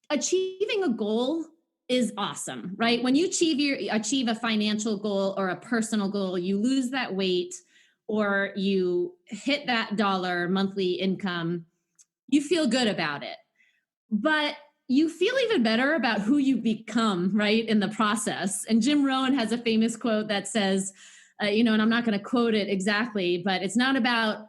achieving a goal is awesome, right? When you achieve a financial goal or a personal goal, you lose that weight or you hit that dollar monthly income, you feel good about it. But you feel even better about who you become, right, in the process. And Jim Rohn has a famous quote that says, and I'm not going to quote it exactly, but it's not about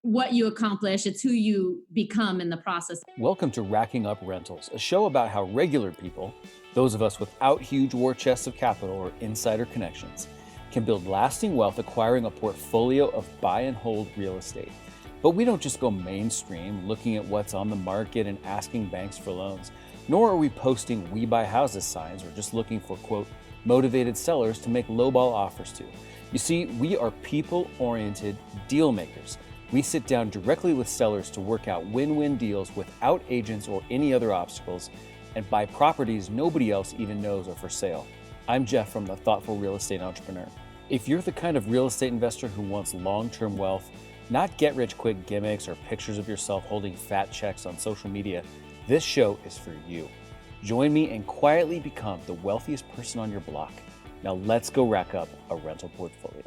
what you accomplish, it's who you become in the process. Welcome to Racking Up Rentals, a show about how regular people, those of us without huge war chests of capital or insider connections, can build lasting wealth acquiring a portfolio of buy and hold real estate. But we don't just go mainstream looking at what's on the market and asking banks for loans, nor are we posting "we buy houses" signs or just looking for, quote, motivated sellers to make lowball offers to. You see, we are people-oriented deal makers. We sit down directly with sellers to work out win-win deals without agents or any other obstacles and buy properties nobody else even knows are for sale. I'm Jeff from the Thoughtful Real Estate Entrepreneur. If you're the kind of real estate investor who wants long-term wealth, not get-rich-quick gimmicks or pictures of yourself holding fat checks on social media, this show is for you. Join me and quietly become the wealthiest person on your block. Now let's go rack up a rental portfolio.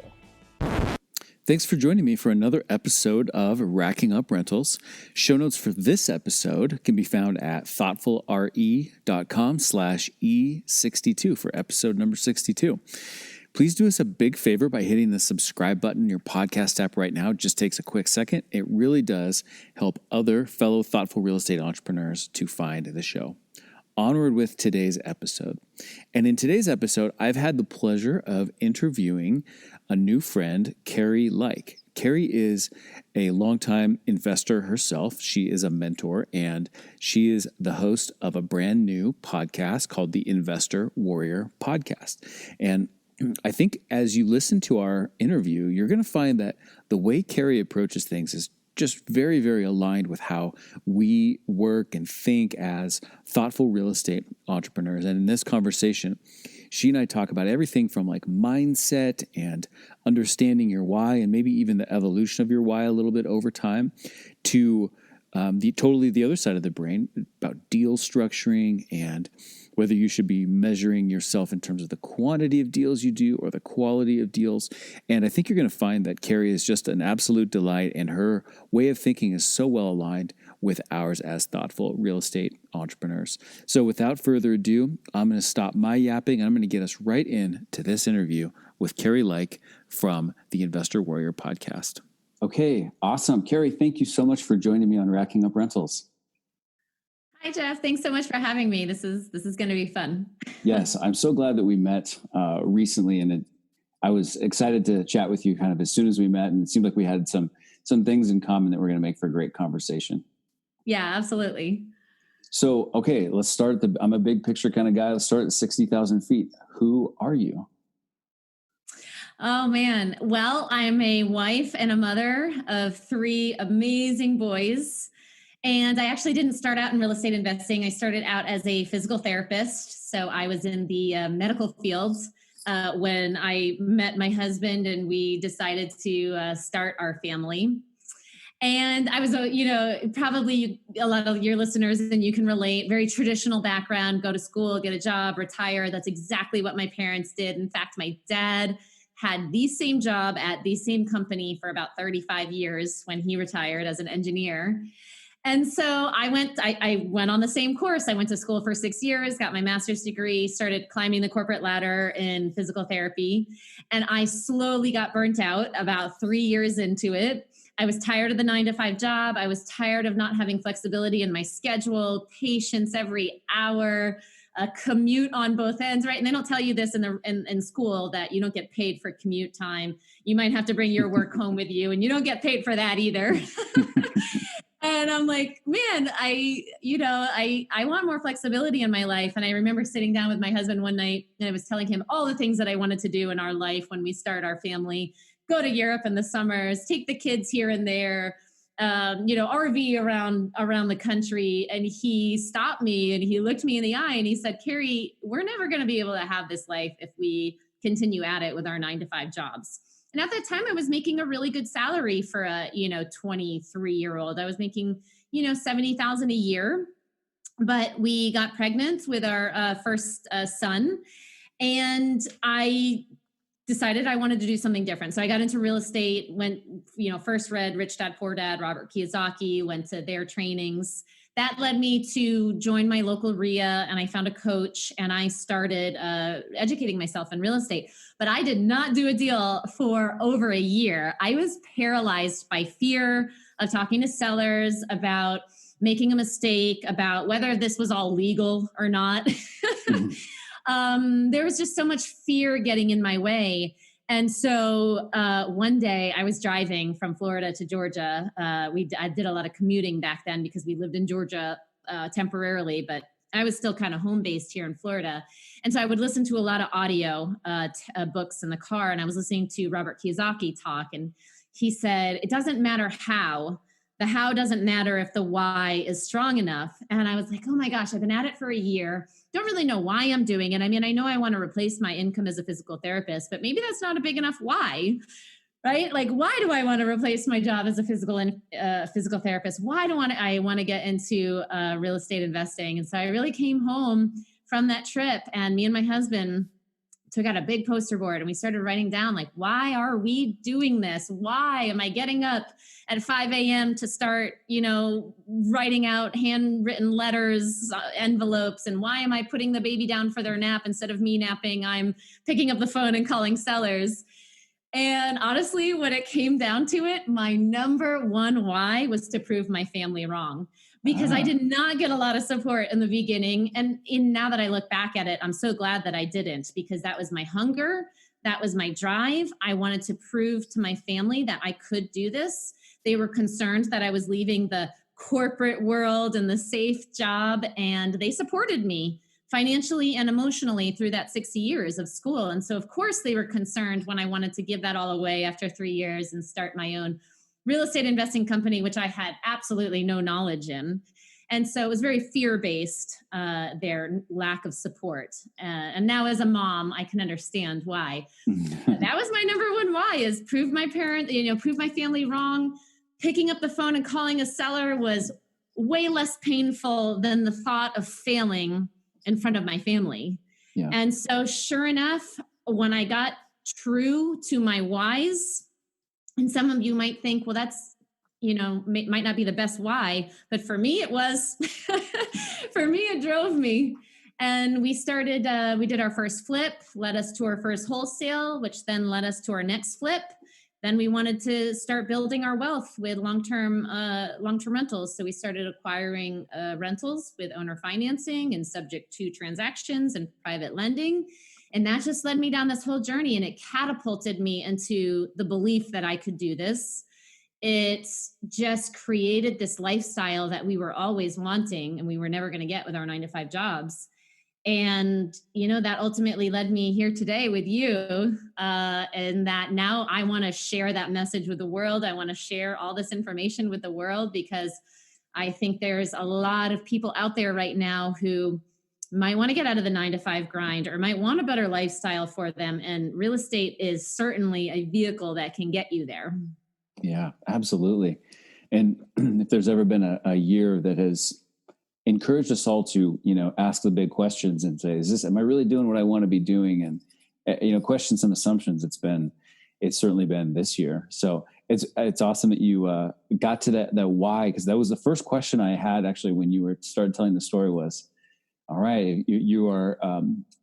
Thanks for joining me for another episode of Racking Up Rentals. Show notes for this episode can be found at thoughtfulre.com/E62 for episode number 62. Please do us a big favor by hitting the subscribe button in your podcast app right now. It just takes a quick second. It really does help other fellow thoughtful real estate entrepreneurs to find the show. Onward with today's episode. And in today's episode, I've had the pleasure of interviewing a new friend, Kari Lyke. Kari is a longtime investor herself. She is a mentor, and she is the host of a brand new podcast called the Investor Warrior Podcast. And I think as you listen to our interview, you're going to find that the way Kari approaches things is just very, very aligned with how we work and think as thoughtful real estate entrepreneurs. And in this conversation, she and I talk about everything from like mindset and understanding your why and maybe even the evolution of your why a little bit over time to the other side of the brain about deal structuring and whether you should be measuring yourself in terms of the quantity of deals you do or the quality of deals. And I think you're going to find that Kari is just an absolute delight, and her way of thinking is so well aligned with ours as thoughtful real estate entrepreneurs. So without further ado, I'm going to stop my yapping and I'm going to get us right into this interview with Kari Lyke from the Investor Warrior Podcast. Okay, awesome. Kari, thank you so much for joining me on Racking Up Rentals. Hi, Jeff. Thanks so much for having me. This is going to be fun. Yes, I'm so glad that we met recently, and I was excited to chat with you kind of as soon as we met, and it seemed like we had some things in common that we're going to make for a great conversation. Yeah, absolutely. So, okay, let's start I'm a big picture kind of guy. Let's start at 60,000 feet. Who are you? Oh, man. Well, I'm a wife and a mother of 3 amazing boys. And I actually didn't start out in real estate investing. I started out as a physical therapist. So I was in the medical fields when I met my husband and we decided to start our family. And I was, probably a lot of your listeners, and you can relate, very traditional background, go to school, get a job, retire. That's exactly what my parents did. In fact, my dad had the same job at the same company for about 35 years when he retired as an engineer. And so I went on the same course. I went to school for 6 years, got my master's degree, started climbing the corporate ladder in physical therapy. And I slowly got burnt out about 3 years into it. I was tired of the 9-to-5 job. I was tired of not having flexibility in my schedule, patients every hour, a commute on both ends, right? And they don't tell you this in school that you don't get paid for commute time. You might have to bring your work home with you, and you don't get paid for that either. And I'm like, man, I want more flexibility in my life. And I remember sitting down with my husband one night and I was telling him all the things that I wanted to do in our life when we start our family, go to Europe in the summers, take the kids here and there, RV around the country. And he stopped me and he looked me in the eye and he said, Kari, we're never going to be able to have this life if we continue at it with our 9-to-5 jobs. And at that time, I was making a really good salary for a 23-year-old. I was making $70,000 a year. but we got pregnant with our first son, and I decided I wanted to do something different. So I got into real estate, went, first read Rich Dad, Poor Dad, Robert Kiyosaki, went to their trainings. That led me to join my local RIA, and I found a coach, and I started educating myself in real estate. But I did not do a deal for over a year. I was paralyzed by fear of talking to sellers about making a mistake, about whether this was all legal or not. There was just so much fear getting in my way. And so one day I was driving from Florida to Georgia. I did a lot of commuting back then because we lived in Georgia temporarily, but I was still kind of home based here in Florida. And so I would listen to a lot of audio books in the car. And I was listening to Robert Kiyosaki talk. And he said, it doesn't matter how. The how doesn't matter if the why is strong enough. And I was like, oh my gosh, I've been at it for a year. Don't really know why I'm doing it. I mean, I know I want to replace my income as a physical therapist, but maybe that's not a big enough why, right? Like, why do I want to replace my job as a physical therapist? Why do I want to get into real estate investing? And so I really came home from that trip, and me and my husband took out a big poster board and we started writing down, like, why are we doing this? Why am I getting up at 5 a.m. to start, writing out handwritten letters, envelopes? And why am I putting the baby down for their nap instead of me napping? I'm picking up the phone and calling sellers. And honestly, when it came down to it, my number one why was to prove my family wrong, because I did not get a lot of support in the beginning. And now that I look back at it, I'm so glad that I didn't, because that was my hunger. That was my drive. I wanted to prove to my family that I could do this. They were concerned that I was leaving the corporate world and the safe job, and they supported me financially and emotionally through that 60 years of school. And so, of course, they were concerned when I wanted to give that all away after 3 years and start my own real estate investing company, which I had absolutely no knowledge in. And so it was very fear-based, their lack of support. And now as a mom, I can understand why. That was my number one why, is prove my prove my family wrong. Picking up the phone and calling a seller was way less painful than the thought of failing in front of my family. Yeah. And so sure enough, when I got true to my whys, and some of you might think, well, that's, might not be the best why, but for me, it was. For me, it drove me. And we started, we did our first flip, led us to our first wholesale, which then led us to our next flip. Then we wanted to start building our wealth with long-term rentals. So we started acquiring rentals with owner financing and subject to transactions and private lending. And that just led me down this whole journey, and it catapulted me into the belief that I could do this. It just created this lifestyle that we were always wanting and we were never going to get with our 9-to-5 jobs. And, that ultimately led me here today with you. And that now I want to share that message with the world. I want to share all this information with the world, because I think there's a lot of people out there right now who might want to get out of the 9-to-5 grind or might want a better lifestyle for them. And real estate is certainly a vehicle that can get you there. Yeah, absolutely. And if there's ever been a year that has encouraged us all to, ask the big questions and say, am I really doing what I want to be doing? And, question some assumptions. It's certainly been this year. So it's awesome that you got to that why, because that was the first question I had actually when you started telling the story was, all right, you are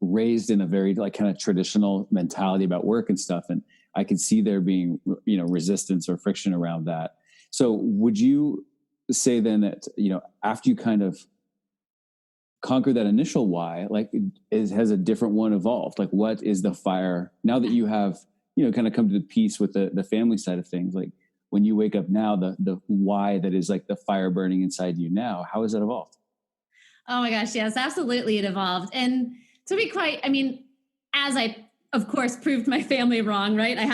raised in a very kind of traditional mentality about work and stuff. And I could see there being, resistance or friction around that. So would you say then that, after you kind of conquer that initial why, has a different one evolved? Like, what is the fire now that you have, kind of come to the peace with the family side of things? Like, when you wake up now, the why that is like the fire burning inside you now, how has that evolved? Oh my gosh, yes, absolutely. It evolved. And to be quite, as I, of course, proved my family wrong, right? I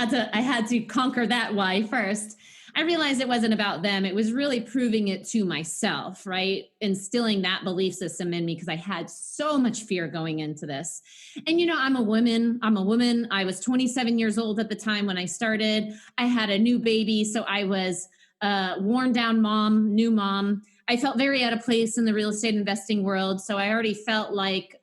had to conquer that why first. I realized it wasn't about them. It was really proving it to myself, right? Instilling that belief system in me, because I had so much fear going into this. And, I'm a woman. I was 27 years old at the time when I started. I had a new baby. So I was worn down mom, new mom. I felt very out of place in the real estate investing world. So I already felt like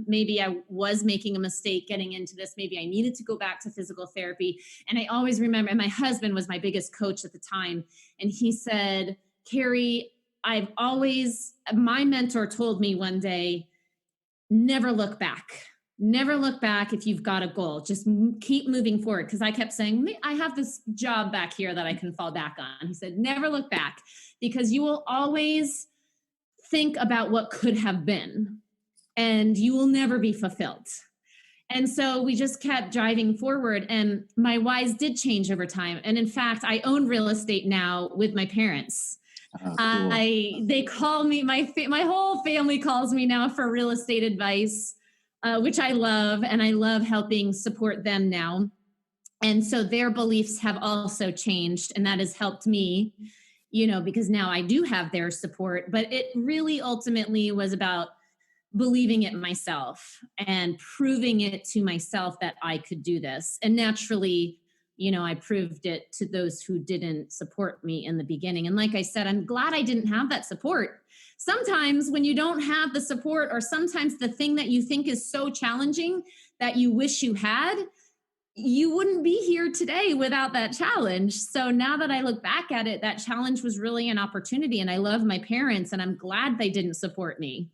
maybe I was making a mistake getting into this. Maybe I needed to go back to physical therapy. And I always remember, and my husband was my biggest coach at the time. And he said, Kari, my mentor told me one day, never look back. Never look back if you've got a goal. Just keep moving forward. Because I kept saying, I have this job back here that I can fall back on. He said, never look back, because you will always think about what could have been and you will never be fulfilled. And so we just kept driving forward, and my whys did change over time. And in fact, I own real estate now with my parents. Cool. They call me, my whole family calls me now for real estate advice, which I love. And I love helping support them now. And so their beliefs have also changed, and that has helped me, because now I do have their support. But it really ultimately was about believing it myself and proving it to myself that I could do this. And naturally, I proved it to those who didn't support me in the beginning. And like I said, I'm glad I didn't have that support. Sometimes when you don't have the support, or sometimes the thing that you think is so challenging that you wish you had, you wouldn't be here today without that challenge. So now that I look back at it, that challenge was really an opportunity. And I love my parents, and I'm glad they didn't support me.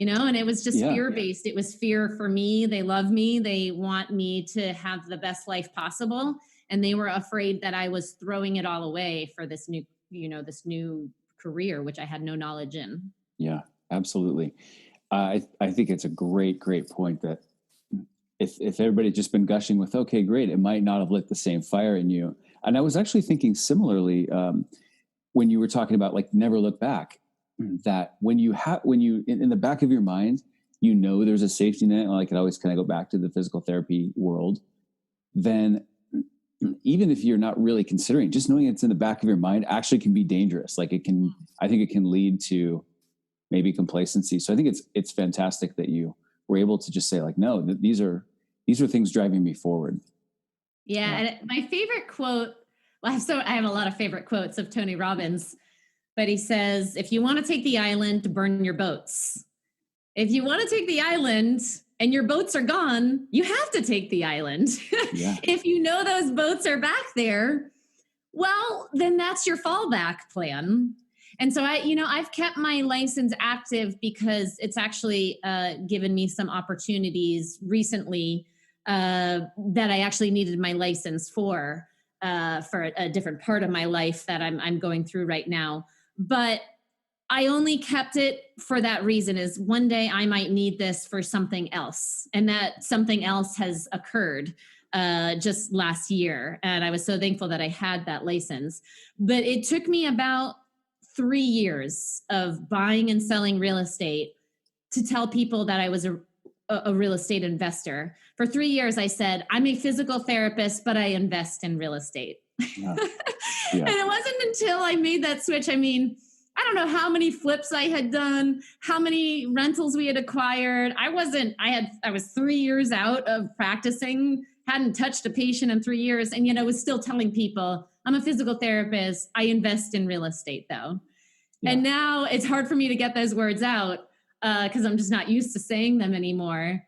And it was just fear-based. It was fear for me. They love me. They want me to have the best life possible. And they were afraid that I was throwing it all away for this new career, which I had no knowledge in. Yeah, absolutely. I think it's a great point that if everybody had just been gushing with, okay, great, it might not have lit the same fire in you. And I was actually thinking similarly when you were talking about like never look back. That when you in the back of your mind, there's a safety net, and I could always kind of go back to the physical therapy world, then even if you're not really considering, just knowing it's in the back of your mind actually can be dangerous. I think it can lead to maybe complacency. So I think it's fantastic that you were able to just say like, no, these are things driving me forward. Yeah. And my favorite quote, I have a lot of favorite quotes of Tony Robbins. But he says, if you want to take the island, burn your boats. If you want to take the island and your boats are gone, you have to take the island. Yeah. If those boats are back there, well, then that's your fallback plan. And so I've kept my license active because it's actually given me some opportunities recently that I actually needed my license for a different part of my life that I'm going through right now. But I only kept it for that reason, is one day I might need this for something else. And that something else has occurred just last year. And I was so thankful that I had that license. But it took me about 3 years of buying and selling real estate to tell people that I was a real estate investor. For 3 years, I said, I'm a physical therapist, but I invest in real estate. Yeah. Yeah. And it wasn't until I made that switch. I mean, I don't know how many flips I had done, how many rentals we had acquired. I was 3 years out of practicing, hadn't touched a patient in 3 years. And yet I was still telling people, I'm a physical therapist. I invest in real estate though. Yeah. And now it's hard for me to get those words out because I'm just not used to saying them anymore.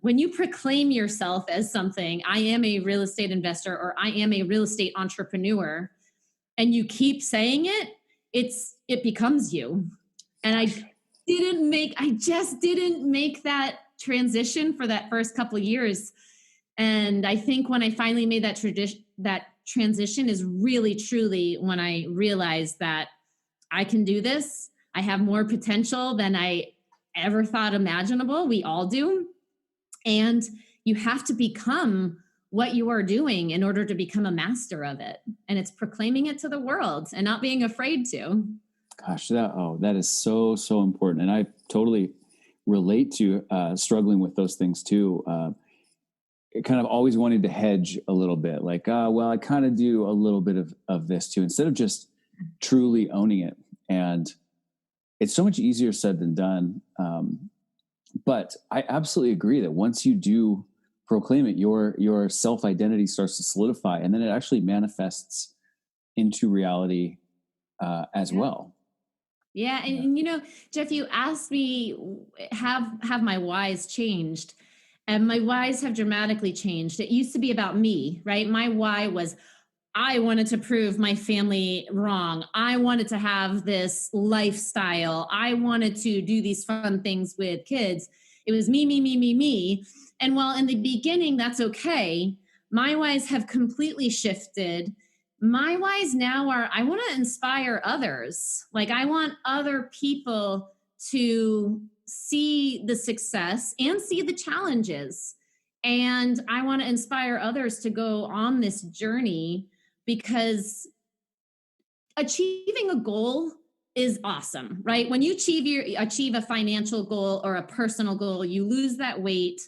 When you proclaim yourself as something, I am a real estate investor, or I am a real estate entrepreneur, and you keep saying it, it becomes you. And I just didn't make that transition for that first couple of years. And I think when I finally made that transition is really truly when I realized that I can do this. I have more potential than I ever thought imaginable. We all do. And you have to become what you are doing in order to become a master of it. And it's proclaiming it to the world and not being afraid to. Gosh, that is so, so important. And I totally relate to struggling with those things too. Kind of always wanted to hedge a little bit, like, I kind of do a little bit of this too, instead of just truly owning it. And it's so much easier said than done. But I absolutely agree that once you do proclaim it, your self-identity starts to solidify, and then it actually manifests into reality as Yeah. well. Yeah. And Jeff, you asked me, have my whys changed? And my whys have dramatically changed. It used to be about me, right? My why was I wanted to prove my family wrong. I wanted to have this lifestyle. I wanted to do these fun things with kids. It was me, me, me, me, me. And while in the beginning, that's okay, my whys have completely shifted. My whys now are I want to inspire others. Like, I want other people to see the success and see the challenges. And I want to inspire others to go on this journey, because achieving a goal is awesome, right? When you achieve a financial goal or a personal goal, you lose that weight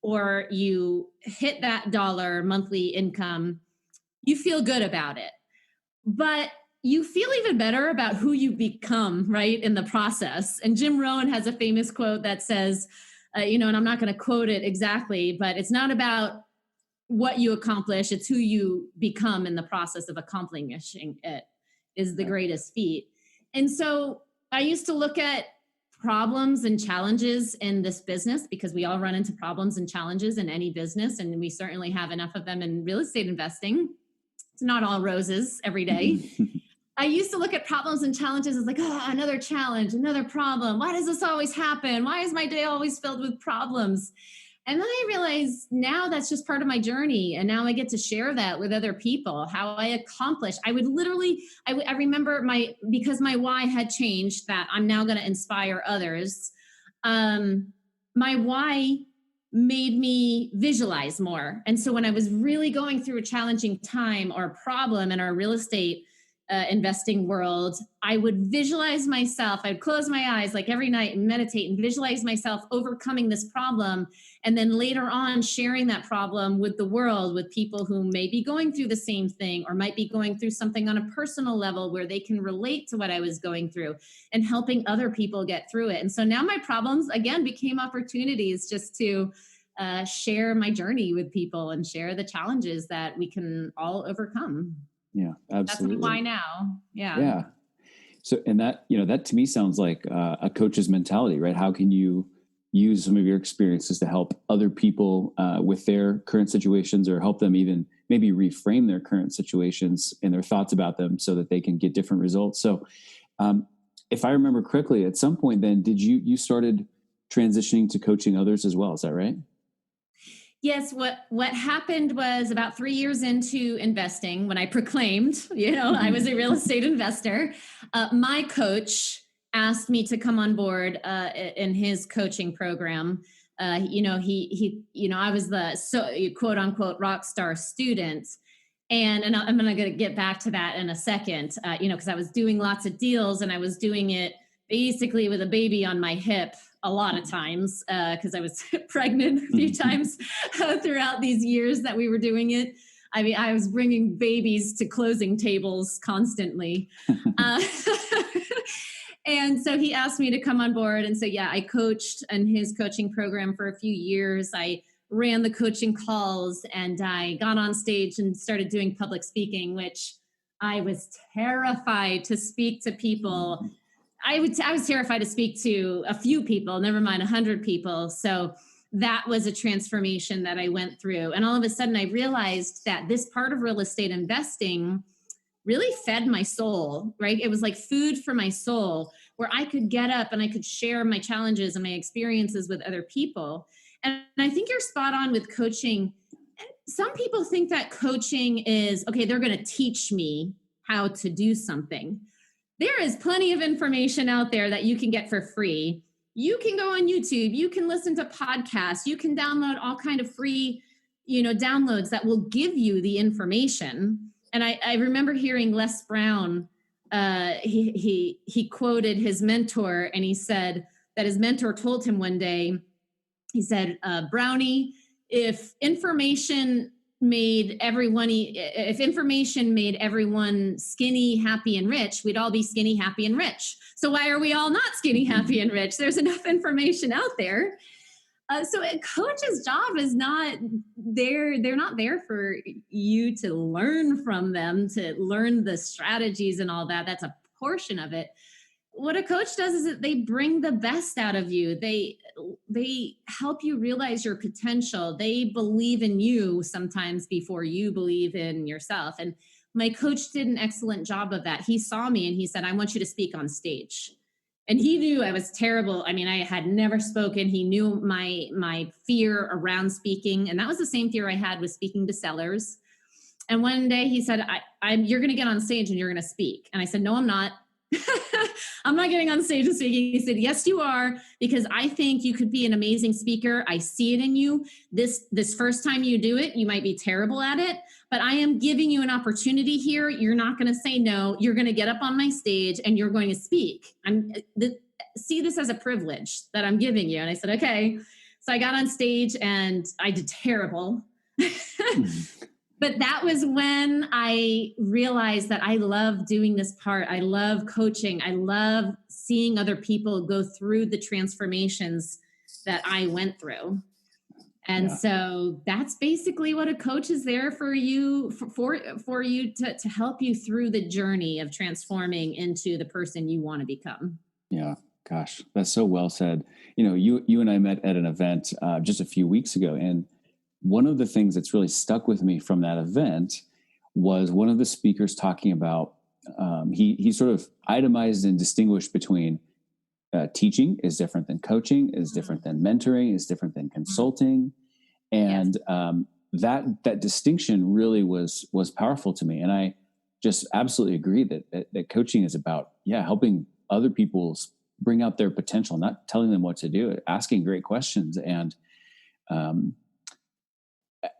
or you hit that dollar monthly income, you feel good about it. But you feel even better about who you become, right, in the process. And Jim Rohn has a famous quote that says, and I'm not going to quote it exactly, but it's not about what you accomplish, it's who you become in the process of accomplishing it is the greatest feat. And so I used to look at problems and challenges in this business, because we all run into problems and challenges in any business, and we certainly have enough of them in real estate investing. It's not all roses every day. I used to look at problems and challenges as like, another challenge, another problem. Why does this always happen? Why is my day always filled with problems? And then I realized now that's just part of my journey. And now I get to share that with other people, how I accomplish. I would literally, I remember because my why had changed, that I'm now going to inspire others. My why made me visualize more. And so when I was really going through a challenging time or a problem in our real estate investing world, I would visualize myself. I'd close my eyes like every night and meditate and visualize myself overcoming this problem. And then later on, sharing that problem with the world, with people who may be going through the same thing or might be going through something on a personal level where they can relate to what I was going through, and helping other people get through it. And so now my problems, again, became opportunities just to share my journey with people and share the challenges that we can all overcome. Yeah, absolutely. That's why now. Yeah. Yeah. So, and that to me sounds like a coach's mentality, right? How can you use some of your experiences to help other people with their current situations, or help them even maybe reframe their current situations and their thoughts about them so that they can get different results. So, if I remember correctly, at some point then, did you started transitioning to coaching others as well? Is that right? Yes, what happened was about 3 years into investing, when I proclaimed, I was a real estate investor, my coach asked me to come on board in his coaching program. I was the quote unquote rock star student. And I'm going to get back to that in a second, because I was doing lots of deals, and I was doing it basically with a baby on my hip a lot of times, because I was pregnant a few times throughout these years that we were doing it. I mean, I was bringing babies to closing tables constantly. And so he asked me to come on board. And so, I coached in his coaching program for a few years. I ran the coaching calls, and I got on stage and started doing public speaking, which I was terrified to speak to people. I was terrified to speak to a few people, never mind 100 people. So that was a transformation that I went through. And all of a sudden I realized that this part of real estate investing really fed my soul, right? It was like food for my soul, where I could get up and I could share my challenges and my experiences with other people. And I think you're spot on with coaching. Some people think that coaching is, okay, they're going to teach me how to do something. There is plenty of information out there that you can get for free. You can go on YouTube, you can listen to podcasts, you can download all kind of free, downloads that will give you the information. And I remember hearing Les Brown, he quoted his mentor, and he said that his mentor told him one day, he said, Brownie, if information made everyone skinny, happy, and rich, we'd all be skinny, happy, and rich. So why are we all not skinny, happy, and rich? There's enough information out there. So a coach's job is they're not there for you to learn from them, to learn the strategies and all that. That's a portion of it. What a coach does is that they bring the best out of you. They help you realize your potential. They believe in you sometimes before you believe in yourself. And my coach did an excellent job of that. He saw me and he said, I want you to speak on stage. And he knew I was terrible. I mean, I had never spoken. He knew my fear around speaking. And that was the same fear I had with speaking to sellers. And one day he said, you're going to get on stage and you're going to speak. And I said, no, I'm not. I'm not getting on stage and speaking. He said, yes, you are, because I think you could be an amazing speaker. I see it in you. This first time you do it, you might be terrible at it, but I am giving you an opportunity here. You're not going to say no. You're going to get up on my stage and you're going to speak. See this as a privilege that I'm giving you. And I said, okay. So I got on stage and I did terrible. But that was when I realized that I love doing this part. I love coaching. I love seeing other people go through the transformations that I went through. And so that's basically what a coach is there for you, for you to help you through the journey of transforming into the person you want to become. Yeah. Gosh, that's so well said. You and I met at an event just a few weeks ago, and one of the things that's really stuck with me from that event was one of the speakers talking about, he sort of itemized and distinguished between teaching is different than coaching, is different than mentoring, is different than consulting. And that distinction really was powerful to me. And I just absolutely agree that coaching is about, helping other people bring out their potential, not telling them what to do, asking great questions. And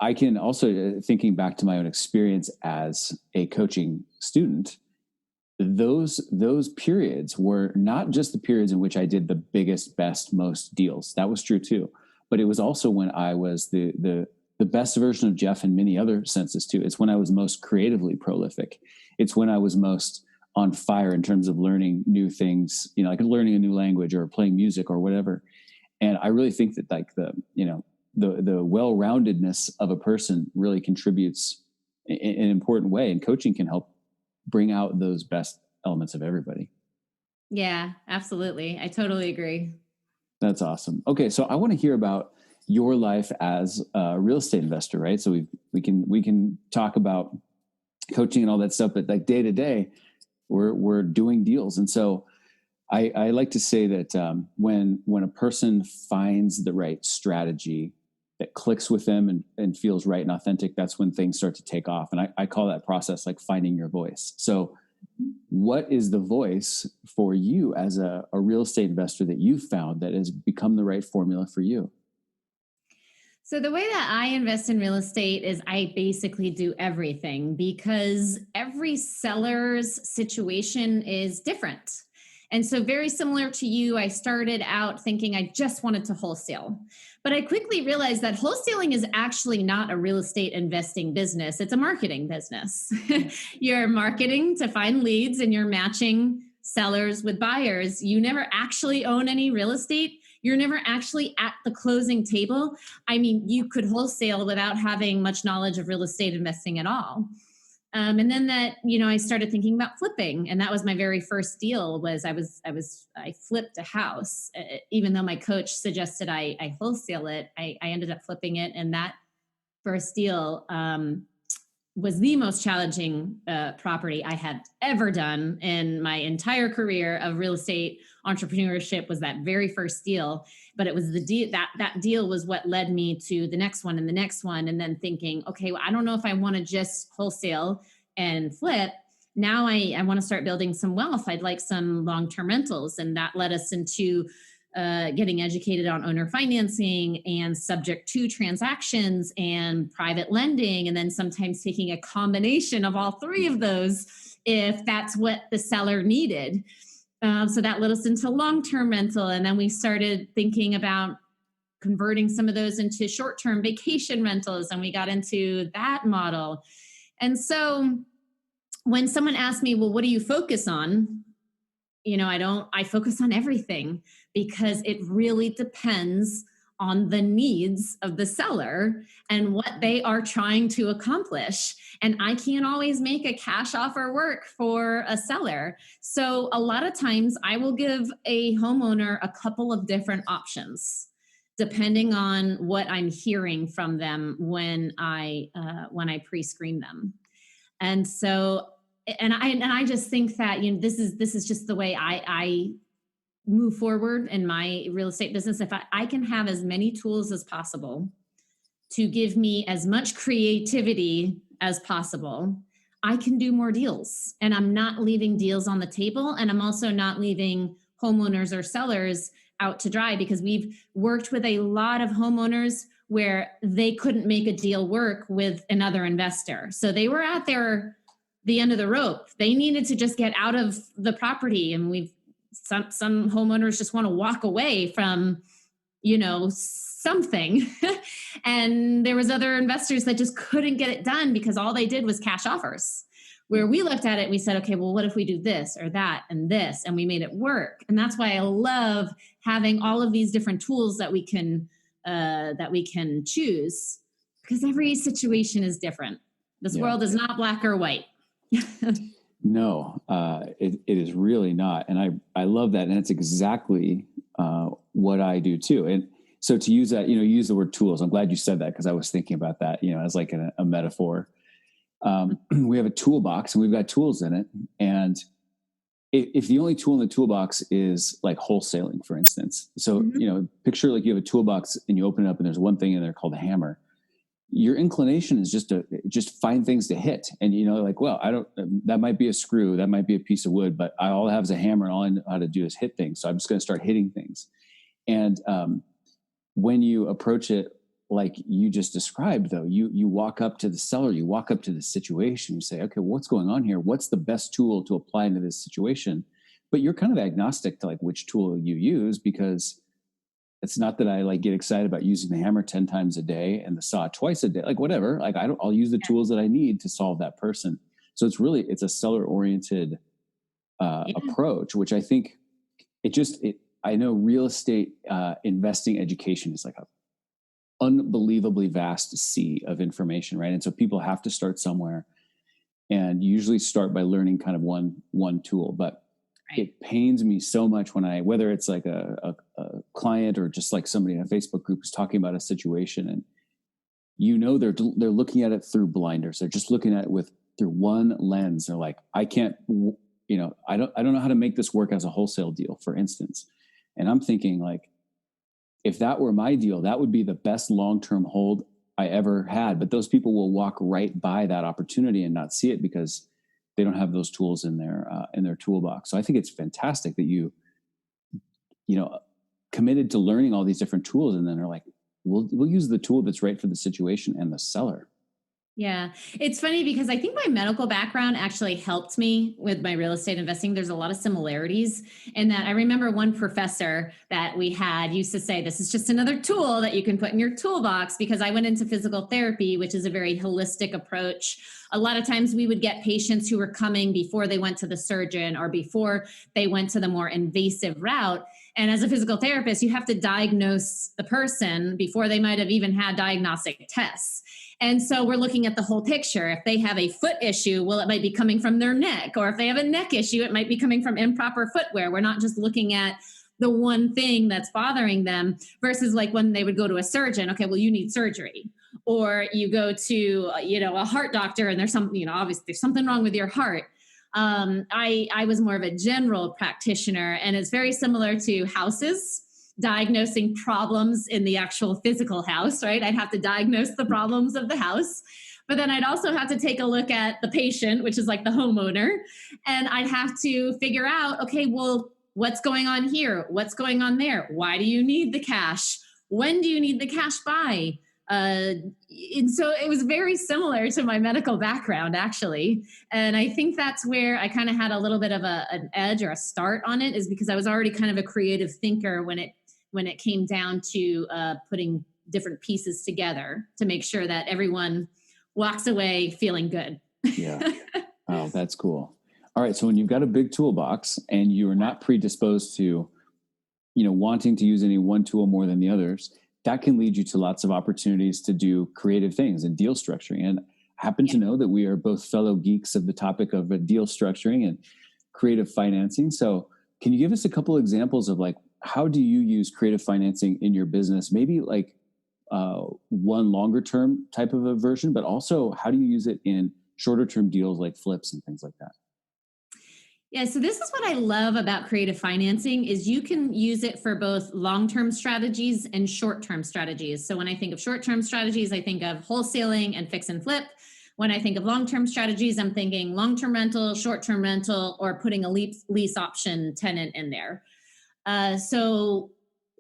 I can also, thinking back to my own experience as a coaching student, those periods were not just the periods in which I did the biggest, best, most deals. That was true too. But it was also when I was the best version of Jeff in many other senses too. It's when I was most creatively prolific. It's when I was most on fire in terms of learning new things, like learning a new language or playing music or whatever. And I really think that the well-roundedness of a person really contributes in an important way, and coaching can help bring out those best elements of everybody. Yeah, absolutely. I totally agree. That's awesome. Okay. So I want to hear about your life as a real estate investor, right? So we can talk about coaching and all that stuff, but like day to day, we're doing deals. And so I like to say that when a person finds the right strategy that clicks with them and feels right and authentic, that's when things start to take off. And I call that process like finding your voice. So what is the voice for you as a real estate investor that you've found that has become the right formula for you? So the way that I invest in real estate is I basically do everything, because every seller's situation is different. And so very similar to you, I started out thinking I just wanted to wholesale. But I quickly realized that wholesaling is actually not a real estate investing business. It's a marketing business. You're marketing to find leads and you're matching sellers with buyers. You never actually own any real estate. You're never actually at the closing table. I mean, you could wholesale without having much knowledge of real estate investing at all. And then I started thinking about flipping, and that was my very first deal. I flipped a house, even though my coach suggested I wholesale it. I ended up flipping it, and that first deal was the most challenging property I had ever done in my entire career of real estate entrepreneurship. Was that very first deal. But it was the deal that deal was what led me to the next one and the next one. And then thinking, okay, well, I don't know if I want to just wholesale and flip. Now I want to start building some wealth. I'd like some long-term rentals. And that led us into getting educated on owner financing and subject to transactions and private lending. And then sometimes taking a combination of all three of those if that's what the seller needed. So that led us into long-term rental. And then we started thinking about converting some of those into short-term vacation rentals. And we got into that model. And so when someone asks me, well, what do you focus on? I focus on everything, because it really depends on the needs of the seller and what they are trying to accomplish. And I can't always make a cash offer work for a seller. So a lot of times I will give a homeowner a couple of different options depending on what I'm hearing from them when I pre-screen them. And so and I just think that, this is just the way I move forward in my real estate business. If I can have as many tools as possible to give me as much creativity as possible, I can do more deals. And I'm not leaving deals on the table. And I'm also not leaving homeowners or sellers out to dry, because we've worked with a lot of homeowners where they couldn't make a deal work with another investor. So they were at the end of the rope. They needed to just get out of the property. And some homeowners just want to walk away from, something. And there was other investors that just couldn't get it done because all they did was cash offers. Where we looked at it, we said, okay, well, what if we do this or that and this? And we made it work. And that's why I love having all of these different tools that we can choose, because every situation is different. This world is not black or white. No, it is really not. And I love that. And it's exactly what I do too. And so to use that, you use the word tools. I'm glad you said that, because I was thinking about that, as like a metaphor. We have a toolbox and we've got tools in it. And if the only tool in the toolbox is like wholesaling, for instance, so, picture like you have a toolbox and you open it up and there's one thing in there called a hammer. Your inclination is just to find things to hit. And, that might be a screw, that might be a piece of wood, but all I have is a hammer and all I know how to do is hit things. So I'm just going to start hitting things. And when you approach it like you just described, though, you walk up to the seller, you walk up to the situation, you say, okay, what's going on here? What's the best tool to apply into this situation? But you're kind of agnostic to like which tool you use, because it's not that I like get excited about using the hammer 10 times a day and the saw twice a day, like whatever, like I'll use the tools that I need to solve that person. So it's a seller oriented approach, which I think I know real estate investing education is like a unbelievably vast sea of information, right? And so people have to start somewhere, and usually start by learning kind of one tool. But it pains me so much when whether it's like a client or just like somebody in a Facebook group who's talking about a situation, and they're looking at it through blinders. They're just looking at it through one lens. They're like, I can't, I don't know how to make this work as a wholesale deal, for instance. And I'm thinking like, if that were my deal, that would be the best long-term hold I ever had. But those people will walk right by that opportunity and not see it because they don't have those tools in their toolbox. So I think it's fantastic that you committed to learning all these different tools, and then are like, we'll use the tool that's right for the situation and the seller. Yeah. It's funny because I think my medical background actually helped me with my real estate investing. There's a lot of similarities in that. I remember one professor that we had used to say, this is just another tool that you can put in your toolbox, because I went into physical therapy, which is a very holistic approach. A lot of times we would get patients who were coming before they went to the surgeon or before they went to the more invasive route. And as a physical therapist, you have to diagnose the person before they might have even had diagnostic tests. And so we're looking at the whole picture. If they have a foot issue, well, it might be coming from their neck. Or if they have a neck issue, it might be coming from improper footwear. We're not just looking at the one thing that's bothering them, versus like when they would go to a surgeon, okay, well, you need surgery. Or you go to, a heart doctor and there's something, obviously there's something wrong with your heart. I was more of a general practitioner, and it's very similar to houses, diagnosing problems in the actual physical house, right? I'd have to diagnose the problems of the house, but then I'd also have to take a look at the patient, which is like the homeowner, and I'd have to figure out, okay, well, what's going on here? What's going on there? Why do you need the cash? When do you need the cash by? And so it was very similar to my medical background, actually. And I think that's where I kind of had a little bit of an edge or a start on it, is because I was already kind of a creative thinker when it came down to putting different pieces together to make sure that everyone walks away feeling good. Yeah. Oh, that's cool. All right. So when you've got a big toolbox and you're not predisposed to, wanting to use any one tool more than the others, that can lead you to lots of opportunities to do creative things and deal structuring. And I happen to know that we are both fellow geeks of the topic of deal structuring and creative financing. So can you give us a couple examples of like, how do you use creative financing in your business? Maybe like one longer term type of a version, but also how do you use it in shorter term deals like flips and things like that? Yeah, so this is what I love about creative financing is you can use it for both long-term strategies and short-term strategies. So when I think of short-term strategies, I think of wholesaling and fix and flip. When I think of long-term strategies, I'm thinking long-term rental, short-term rental, or putting a lease option tenant in there. So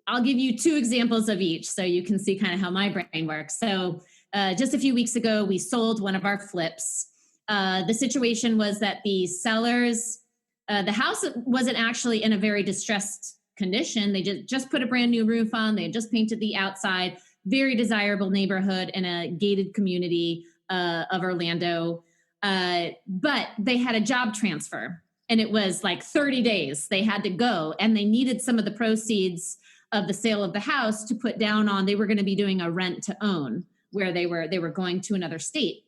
I'll give you two examples of each so you can see kind of how my brain works. So just a few weeks ago, we sold one of our flips. The situation was that the sellers, the house wasn't actually in a very distressed condition. They just put a brand new roof on. They had just painted the outside. Very desirable neighborhood in a gated community of Orlando. But they had a job transfer. And it was like 30 days they had to go. And they needed some of the proceeds of the sale of the house to put down on. They were going to be doing a rent to own where they were going to another state.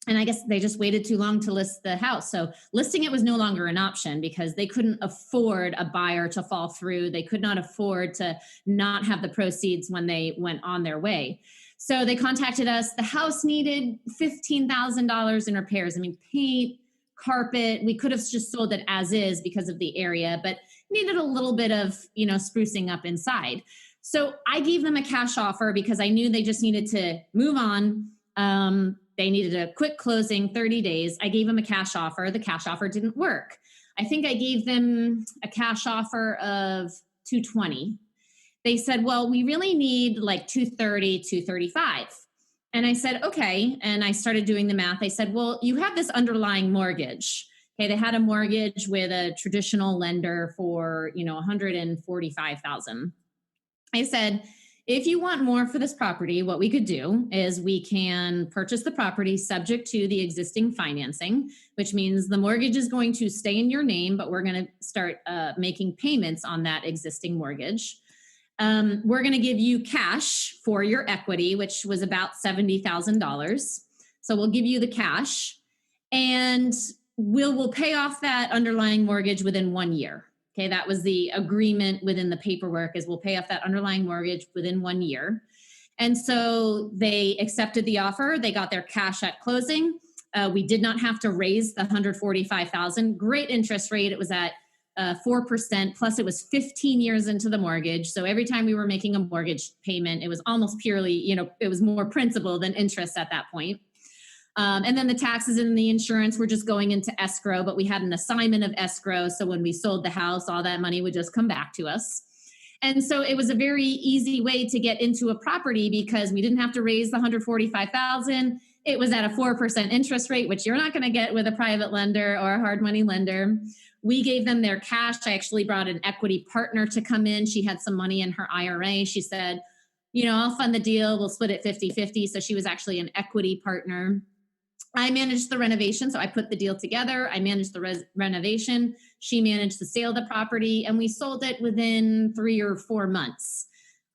And I guess they just waited too long to list the house. So listing it was no longer an option because they couldn't afford a buyer to fall through. They could not afford to not have the proceeds when they went on their way. So they contacted us. The house needed $15,000 in repairs. I mean, paint, carpet. We could have just sold it as is because of the area, but needed a little bit of, sprucing up inside. So I gave them a cash offer because I knew they just needed to move on. They needed a quick closing, 30 days. I gave them a cash offer. The cash offer didn't work. I think I gave them a cash offer of $220. They said, well, we really need like $230, $235. And I said, okay. And I started doing the math. I said, well, you have this underlying mortgage. Okay. They had a mortgage with a traditional lender for, $145,000. I said, if you want more for this property, what we could do is we can purchase the property subject to the existing financing, which means the mortgage is going to stay in your name, but we're going to start making payments on that existing mortgage. We're going to give you cash for your equity, which was about $70,000. So we'll give you the cash and we'll pay off that underlying mortgage within 1 year. Okay, that was the agreement within the paperwork is we'll pay off that underlying mortgage within 1 year. And so they accepted the offer. They got their cash at closing. We did not have to raise the $145,000. Great interest rate. It was at 4%. Plus it was 15 years into the mortgage. So every time we were making a mortgage payment, it was almost purely, it was more principal than interest at that point. And then the taxes and the insurance were just going into escrow, but we had an assignment of escrow. So when we sold the house, all that money would just come back to us. And so it was a very easy way to get into a property because we didn't have to raise the $145,000. It was at a 4% interest rate, which you're not going to get with a private lender or a hard money lender. We gave them their cash. I actually brought an equity partner to come in. She had some money in her IRA. She said, I'll fund the deal. We'll split it 50-50. So she was actually an equity partner. I managed the renovation. So I put the deal together. I managed the renovation. She managed the sale of the property and we sold it within 3 or 4 months.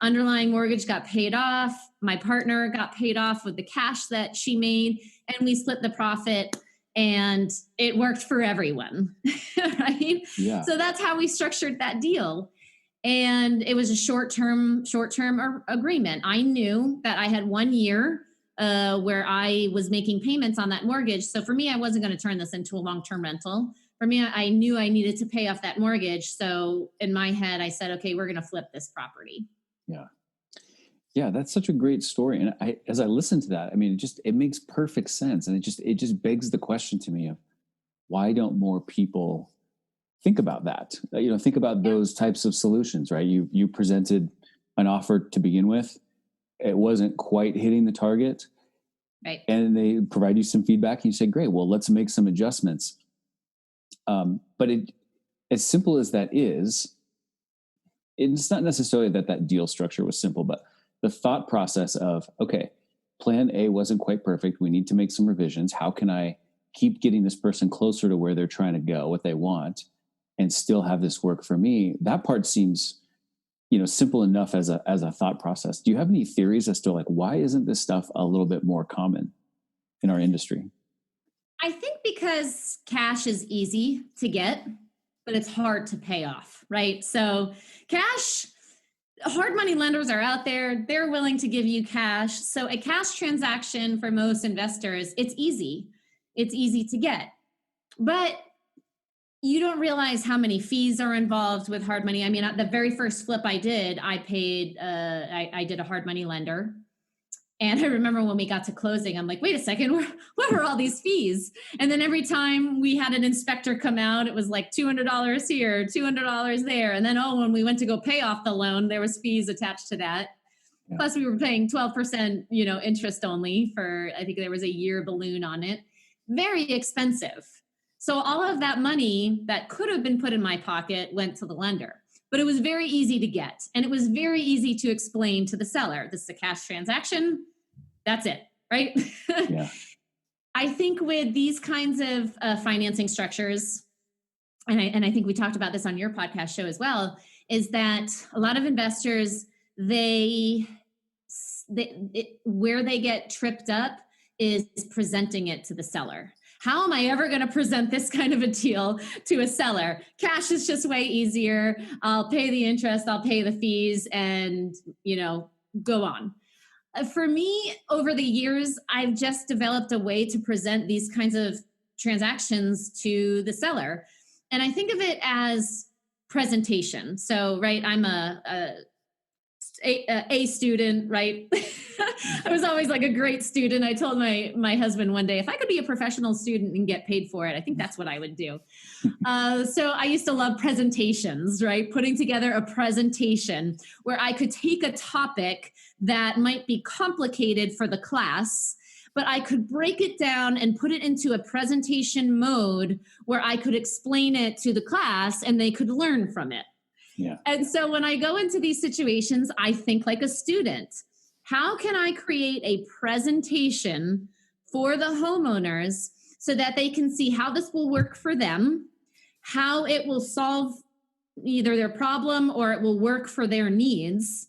Underlying mortgage got paid off. My partner got paid off with the cash that she made and we split the profit and it worked for everyone, right? Yeah. So that's how we structured that deal. And it was a short-term agreement. I knew that I had 1 year where I was making payments on that mortgage. So for me, I wasn't going to turn this into a long-term rental. For me, I knew I needed to pay off that mortgage. So in my head, I said, okay, we're going to flip this property. Yeah. Yeah, that's such a great story. And as I listen to that, I mean, it makes perfect sense. And it just begs the question to me of why don't more people think about that? Think about those types of solutions, right? You presented an offer to begin with. It wasn't quite hitting the target. Right. And they provide you some feedback and you say, great, well, let's make some adjustments. But as simple as that is, it's not necessarily that deal structure was simple, but the thought process of, okay, plan A wasn't quite perfect. We need to make some revisions. How can I keep getting this person closer to where they're trying to go, what they want, and still have this work for me? That part seems simple enough as a thought process. Do you have any theories as to like, why isn't this stuff a little bit more common in our industry? I think because cash is easy to get, but it's hard to pay off, right? So cash, hard money lenders are out there. They're willing to give you cash. So a cash transaction for most investors, it's easy. It's easy to get. But you don't realize how many fees are involved with hard money. I mean, the very first flip I did, I did a hard money lender. And I remember when we got to closing, I'm like, wait a second, what are all these fees? And then every time we had an inspector come out, it was like $200 here, $200 there. And then, when we went to go pay off the loan, there was fees attached to that. Yeah. Plus we were paying 12%, interest only for, I think there was a year balloon on it. Very expensive. So all of that money that could have been put in my pocket went to the lender. But it was very easy to get. And it was very easy to explain to the seller. This is a cash transaction. That's it, right? Yeah. I think with these kinds of financing structures, and I think we talked about this on your podcast show as well, is that a lot of investors, where they get tripped up is presenting it to the seller. How am I ever going to present this kind of a deal to a seller? Cash is just way easier. I'll pay the interest, I'll pay the fees, and, go on. For me, over the years, I've just developed a way to present these kinds of transactions to the seller. And I think of it as presentation. So, right, I'm a student, right? I was always like a great student. I told my husband one day, if I could be a professional student and get paid for it, I think that's what I would do. So I used to love presentations, right? Putting together a presentation where I could take a topic that might be complicated for the class, but I could break it down and put it into a presentation mode where I could explain it to the class and they could learn from it. Yeah. And so when I go into these situations, I think like a student. How can I create a presentation for the homeowners so that they can see how this will work for them, how it will solve either their problem or it will work for their needs,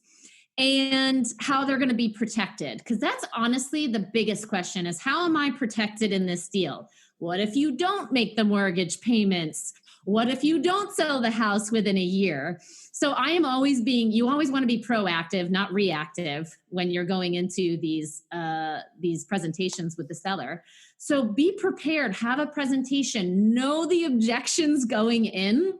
and how they're going to be protected? Because that's honestly the biggest question is, how am I protected in this deal? What if you don't make the mortgage payments? What if you don't sell the house within a year? So I am always you always want to be proactive, not reactive when you're going into these presentations with the seller. So be prepared, have a presentation, know the objections going in,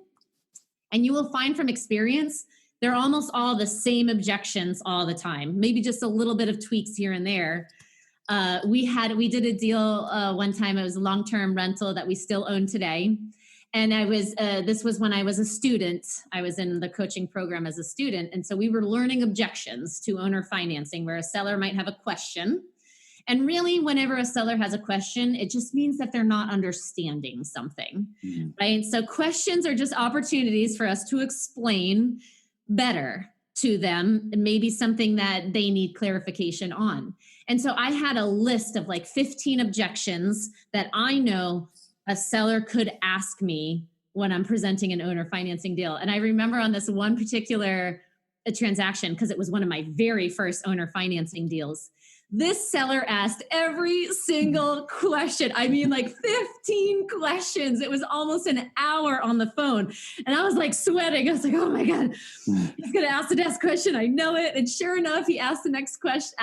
and you will find from experience, they're almost all the same objections all the time, maybe just a little bit of tweaks here and there. We did a deal one time. It was a long-term rental that we still own today. And this was when I was a student. I was in the coaching program as a student. And so we were learning objections to owner financing, where a seller might have a question. And really, whenever a seller has a question, it just means that they're not understanding something, right? So questions are just opportunities for us to explain better to them, maybe something that they need clarification on. And so I had a list of like 15 objections that I know a seller could ask me when I'm presenting an owner financing deal. And I remember on this one particular transaction, because it was one of my very first owner financing deals, this seller asked every single question. I mean, like 15 questions. It was almost an hour on the phone. And I was like sweating. I was like, oh my God, he's going to ask the next question. I know it. And sure enough, he asked the next question.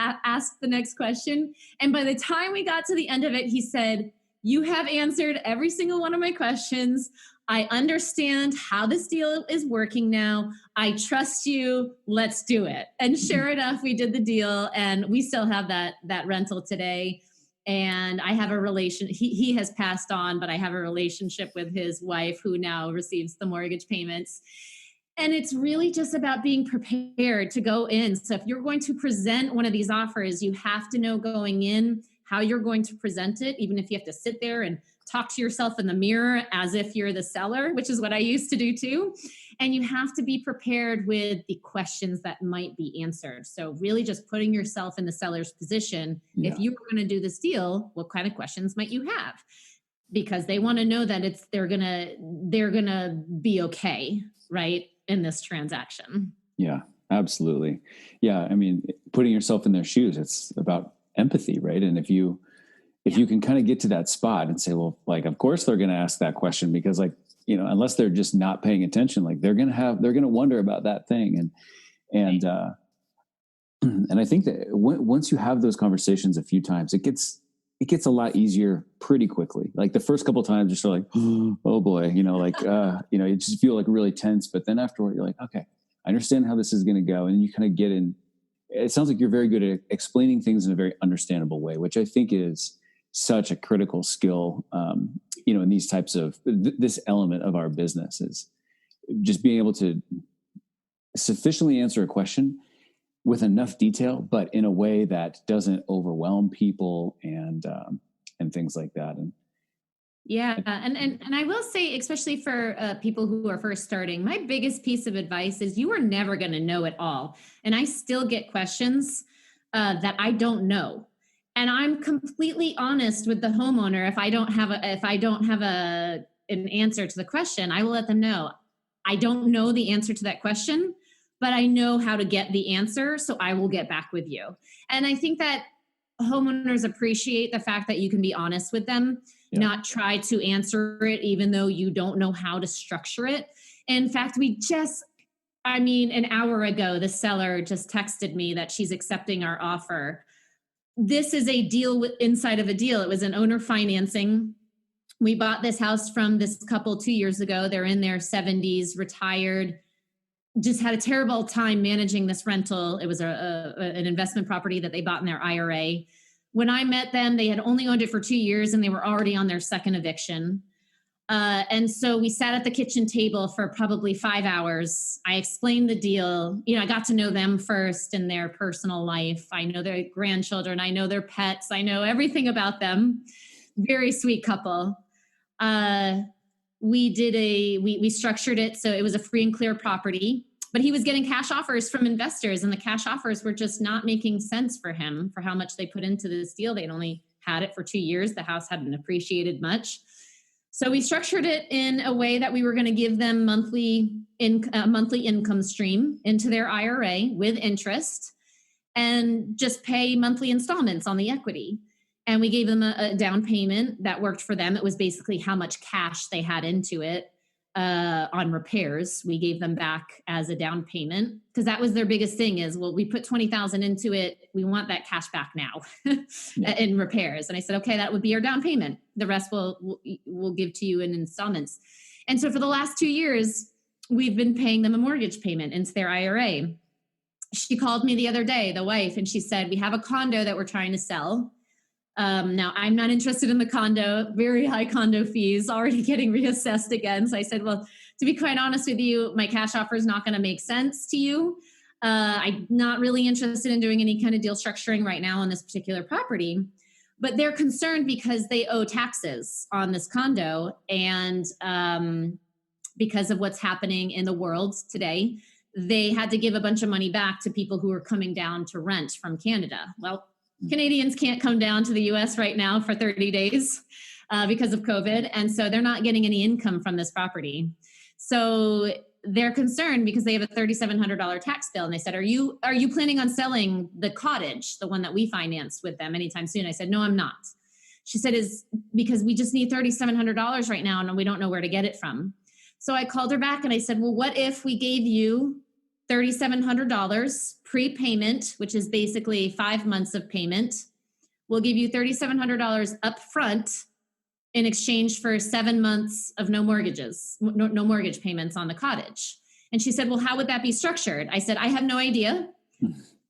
And by the time we got to the end of it, he said, "You have answered every single one of my questions. I understand how this deal is working now. I trust you. Let's do it." And sure enough, we did the deal, and we still have that rental today. And I have a relation. He has passed on, but I have a relationship with his wife, who now receives the mortgage payments. And it's really just about being prepared to go in. So if you're going to present one of these offers, you have to know going in how you're going to present it, even if you have to sit there and talk to yourself in the mirror as if you're the seller, which is what I used to do too. And you have to be prepared with the questions that might be answered. So really just putting yourself in the seller's position. Yeah. If you were going to do this deal, what kind of questions might you have? Because they want to know that they're gonna be okay, right, in this transaction. Yeah, absolutely. Yeah. I mean, putting yourself in their shoes, it's about empathy, right? And if you can kind of get to that spot and say, well, like, of course they're going to ask that question because like, unless they're just not paying attention, like they're going to wonder about that thing. And, and I think that once you have those conversations a few times, it gets a lot easier pretty quickly. Like the first couple of times you're sort of like, oh boy, you just feel like really tense, but then afterward you're like, okay, I understand how this is going to go. And you kind of get in, it sounds like you're very good at explaining things in a very understandable way, which I think is such a critical skill, in these types of this element of our business is just being able to sufficiently answer a question with enough detail, but in a way that doesn't overwhelm people and things like that. And yeah, and I will say, especially for people who are first starting, my biggest piece of advice is you are never going to know it all. And I still get questions that I don't know. And I'm completely honest with the homeowner. If I don't have an answer to the question, I will let them know. I don't know the answer to that question, but I know how to get the answer. So I will get back with you. And I think that homeowners appreciate the fact that you can be honest with them, not try to answer it, even though you don't know how to structure it. In fact, an hour ago, the seller just texted me that she's accepting our offer. This is a deal inside of a deal. It was an owner financing. We bought this house from this couple 2 years ago. They're in their 70s, retired, just had a terrible time managing this rental. It was an investment property that they bought in their IRA. When I met them, they had only owned it for 2 years and they were already on their second eviction. And so we sat at the kitchen table for probably 5 hours. I explained the deal. I got to know them first in their personal life. I know their grandchildren. I know their pets. I know everything about them. Very sweet couple. We structured it so it was a free and clear property, but he was getting cash offers from investors, and the cash offers were just not making sense for him for how much they put into this deal. They'd only had it for 2 years. The house hadn't appreciated much. So we structured it in a way that we were going to give them monthly income stream into their IRA with interest and just pay monthly installments on the equity. And we gave them a down payment that worked for them. It was basically how much cash they had into it on repairs. We gave them back as a down payment because that was their biggest thing is, well, we put $20,000 into it. We want that cash back now in repairs. And I said, okay, that would be our down payment. The rest we'll give to you in installments. And so for the last 2 years, we've been paying them a mortgage payment into their IRA. She called me the other day, the wife, and she said, we have a condo that we're trying to sell. Now I'm not interested in the condo, very high condo fees, already getting reassessed again. So I said, well, to be quite honest with you, my cash offer is not going to make sense to you. I'm not really interested in doing any kind of deal structuring right now on this particular property, but they're concerned because they owe taxes on this condo. And because of what's happening in the world today, they had to give a bunch of money back to people who are coming down to rent from Canada. Well, Canadians can't come down to the US right now for 30 days because of COVID. And so they're not getting any income from this property. So they're concerned because they have a $3,700 tax bill. And they said, are you planning on selling the cottage, the one that we financed with them anytime soon? I said, no, I'm not. She said, is because we just need $3,700 right now and we don't know where to get it from. So I called her back and I said, well, what if we gave you $3,700 prepayment, which is basically 5 months of payment. We'll give you $3,700 up front in exchange for 7 months of no mortgage payments on the cottage. And she said, well, how would that be structured? I said, I have no idea.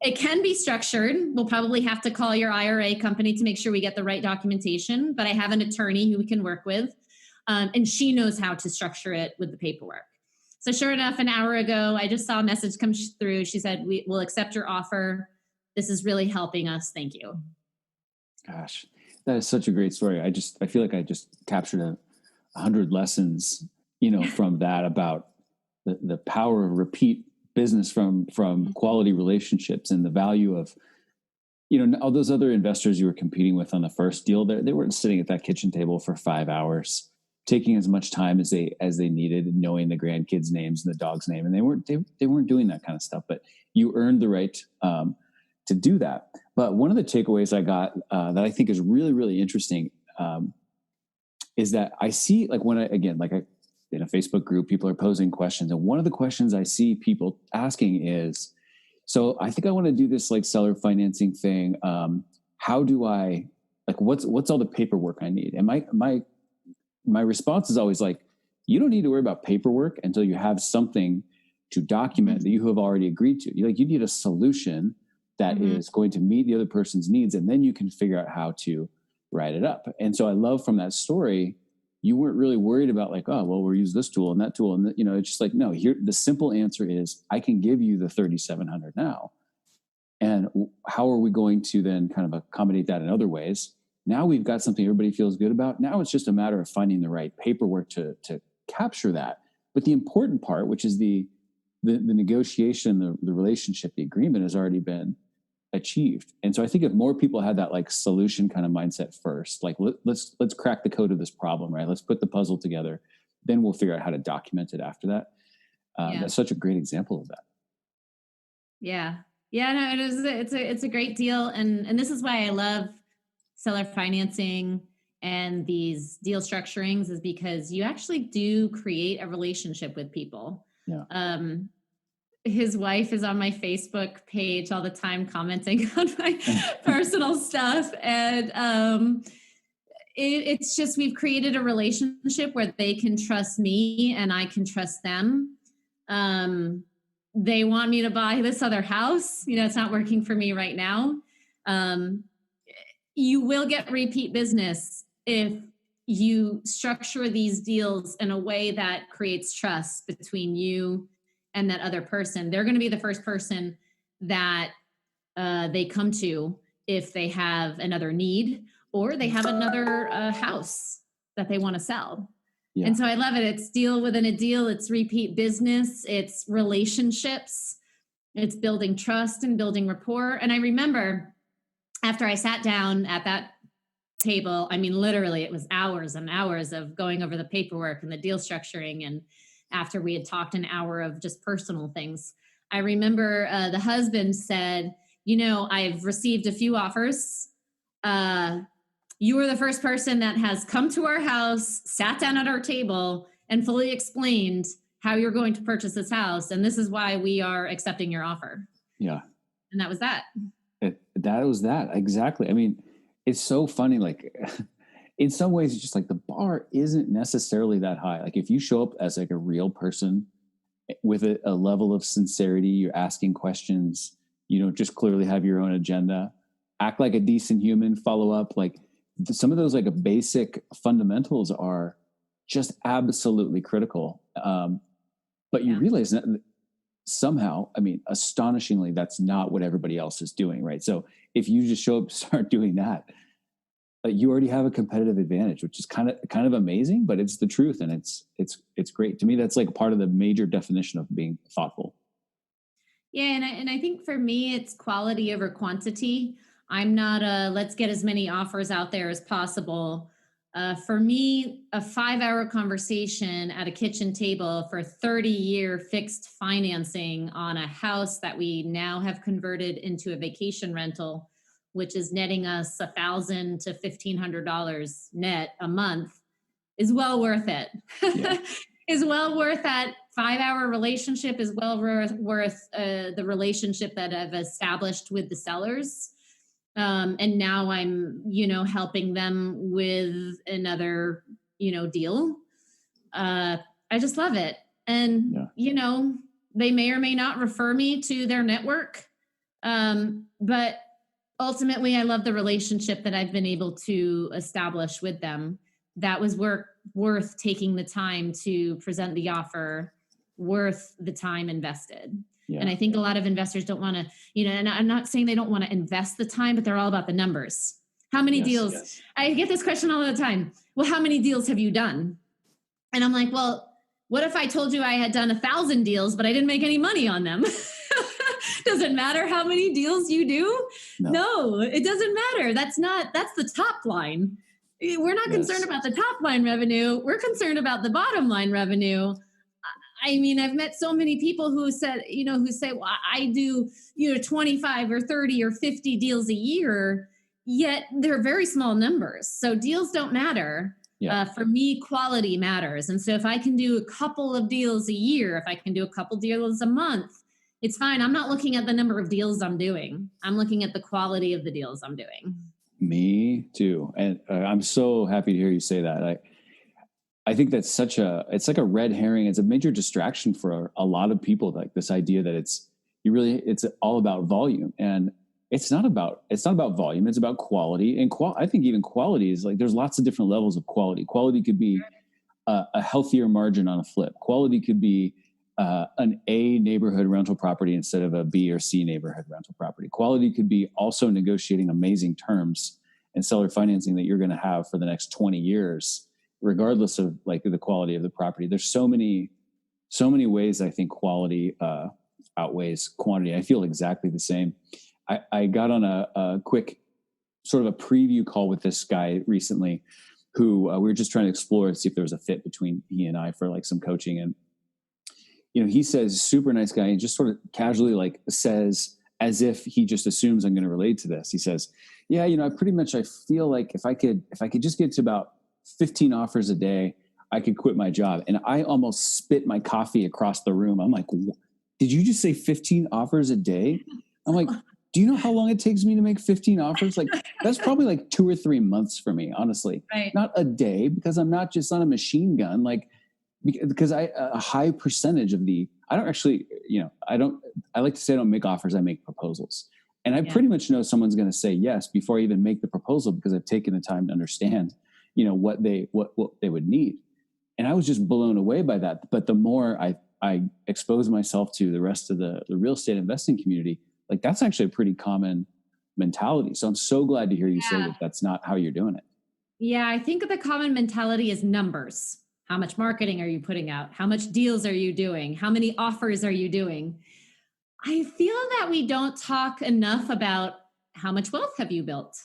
It can be structured. We'll probably have to call your IRA company to make sure we get the right documentation, but I have an attorney who we can work with, and she knows how to structure it with the paperwork. So sure enough, an hour ago, I just saw a message come through. She said, we will accept your offer. This is really helping us. Thank you. Gosh, that is such a great story. I feel like I just captured 100 lessons, from that about the power of repeat business from quality relationships and the value of, all those other investors you were competing with on the first deal. They weren't sitting at that kitchen table for 5 hours, taking as much time as they needed, knowing the grandkids' names and the dog's name, and they weren't doing that kind of stuff. But you earned the right to do that. But one of the takeaways I got that I think is really, really interesting is that I see, like, in a Facebook group, people are posing questions, and one of the questions I see people asking is, so I think I want to do this like seller financing thing. How do I, like, what's all the paperwork I need? And my response is always like, you don't need to worry about paperwork until you have something to document that you have already agreed to. You need a solution that is going to meet the other person's needs, and then you can figure out how to write it up. And so I love from that story, you weren't really worried about like, oh, well, we'll use this tool and that tool. And it's just like, no, here, the simple answer is I can give you the 3,700 now. And how are we going to then kind of accommodate that in other ways? Now we've got something everybody feels good about. Now it's just a matter of finding the right paperwork to capture that. But the important part, which is the negotiation, the relationship, the agreement has already been achieved. And so I think if more people had that like solution kind of mindset first, like let's crack the code of this problem, right? Let's put the puzzle together. Then we'll figure out how to document it after that. That's such a great example of that. Yeah. Yeah, no, it's a great deal. And this is why I love seller financing and these deal structurings, is because you actually do create a relationship with people. Yeah. His wife is on my Facebook page all the time commenting on my personal stuff. And it's just, we've created a relationship where they can trust me and I can trust them. They want me to buy this other house. It's not working for me right now. You will get repeat business if you structure these deals in a way that creates trust between you and that other person. They're going to be the first person that they come to if they have another need or they have another house that they want to sell. Yeah. And so I love it. It's deal within a deal. It's repeat business. It's relationships. It's building trust and building rapport. And I remember after I sat down at that table, I mean, literally it was hours and hours of going over the paperwork and the deal structuring. And after we had talked an hour of just personal things, I remember the husband said, I've received a few offers. You were the first person that has come to our house, sat down at our table, and fully explained how you're going to purchase this house. And this is why we are accepting your offer. Yeah. And that was that. That was that. Exactly. I mean, it's so funny. Like, in some ways, it's just like the bar isn't necessarily that high. Like, if you show up as like a real person with a level of sincerity, you're asking questions, you don't just clearly have your own agenda, act like a decent human, follow up. Like, some of those like basic fundamentals are just absolutely critical. But you realize that somehow, I mean, astonishingly, that's not what everybody else is doing, right? So if you just show up, start doing that, you already have a competitive advantage, which is kind of amazing, but it's the truth. And it's great. To me, that's like part of the major definition of being thoughtful. Yeah. And I think for me, it's quality over quantity. I'm not let's get as many offers out there as possible. For me, a 5-hour conversation at a kitchen table for 30-year fixed financing on a house that we now have converted into a vacation rental, which is netting us $1,000 to $1,500 net a month, is well worth it. Yeah. Is well worth that 5-hour relationship, is well worth the relationship that I've established with the sellers. And now I'm, helping them with another, deal. I just love it. And, they may or may not refer me to their network. But ultimately I love the relationship that I've been able to establish with them. That was worth taking the time to present the offer, worth the time invested. Yeah. And I think a lot of investors don't want to, and I'm not saying they don't want to invest the time, but they're all about the numbers. How many deals? Yes. I get this question all the time. Well, how many deals have you done? And I'm like, well, what if I told you I had done 1,000 deals, but I didn't make any money on them? Does it matter how many deals you do? No, it doesn't matter. That's the top line. We're not concerned about the top line revenue. We're concerned about the bottom line revenue. I mean, I've met so many people who said, who say, well, I do, 25 or 30 or 50 deals a year, yet they're very small numbers. So deals don't matter. Yeah. For me, quality matters. And so if I can do a couple of deals a year, if I can do a couple deals a month, it's fine. I'm not looking at the number of deals I'm doing. I'm looking at the quality of the deals I'm doing. Me too. And I'm so happy to hear you say that. I think that's it's like a red herring. It's a major distraction for a lot of people. Like this idea that it's all about volume, and it's not about volume. It's about quality, and I think even quality is like, there's lots of different levels of quality. Quality could be a healthier margin on a flip. Quality could be an A neighborhood rental property instead of a B or C neighborhood rental property. Quality could be also negotiating amazing terms and seller financing that you're going to have for the next 20 years, regardless of like the quality of the property. There's so many ways I think quality outweighs quantity. I feel exactly the same. I got on a quick sort of a preview call with this guy recently who we were just trying to explore and see if there was a fit between he and I for like some coaching. And he says, super nice guy, and just sort of casually like says, as if he just assumes I'm going to relate to this. He says, yeah, I feel like if I could just get to about 15 offers a day, I could quit my job. And I almost spit my coffee across the room. I'm like, did you just say 15 offers a day? I'm like, do you know how long it takes me to make 15 offers? Like, that's probably like 2 or 3 months for me, honestly. Right. Not a day, because I'm not just on a machine gun. Like, because a high percentage of I like to say I don't make offers, I make proposals. And I pretty much know someone's going to say yes before I even make the proposal, because I've taken the time to understand, what they would need. And I was just blown away by that. But the more I expose myself to the rest of the real estate investing community, like that's actually a pretty common mentality. So I'm so glad to hear you say that that's not how you're doing it. Yeah, I think the common mentality is numbers. How much marketing are you putting out? How much deals are you doing? How many offers are you doing? I feel that we don't talk enough about how much wealth have you built?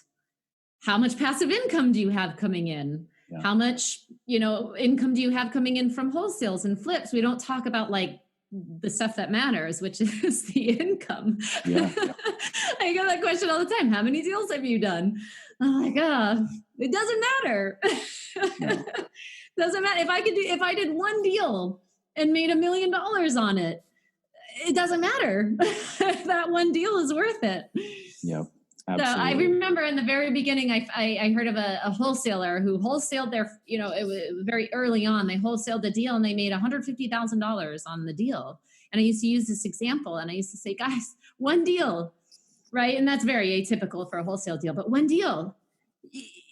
How much passive income do you have coming in? Yeah. How much, income do you have coming in from wholesales and flips? We don't talk about like the stuff that matters, which is the income. Yeah. I get that question all the time. How many deals have you done? I'm like, it doesn't matter. No. Doesn't matter. If I did one deal and made $1 million on it, it doesn't matter. That one deal is worth it. Yep. Absolutely. So I remember in the very beginning, I heard of a wholesaler who wholesaled their, it was very early on, they wholesaled the deal and they made $150,000 on the deal. And I used to use this example and I used to say, guys, one deal, right? And that's very atypical for a wholesale deal, but one deal,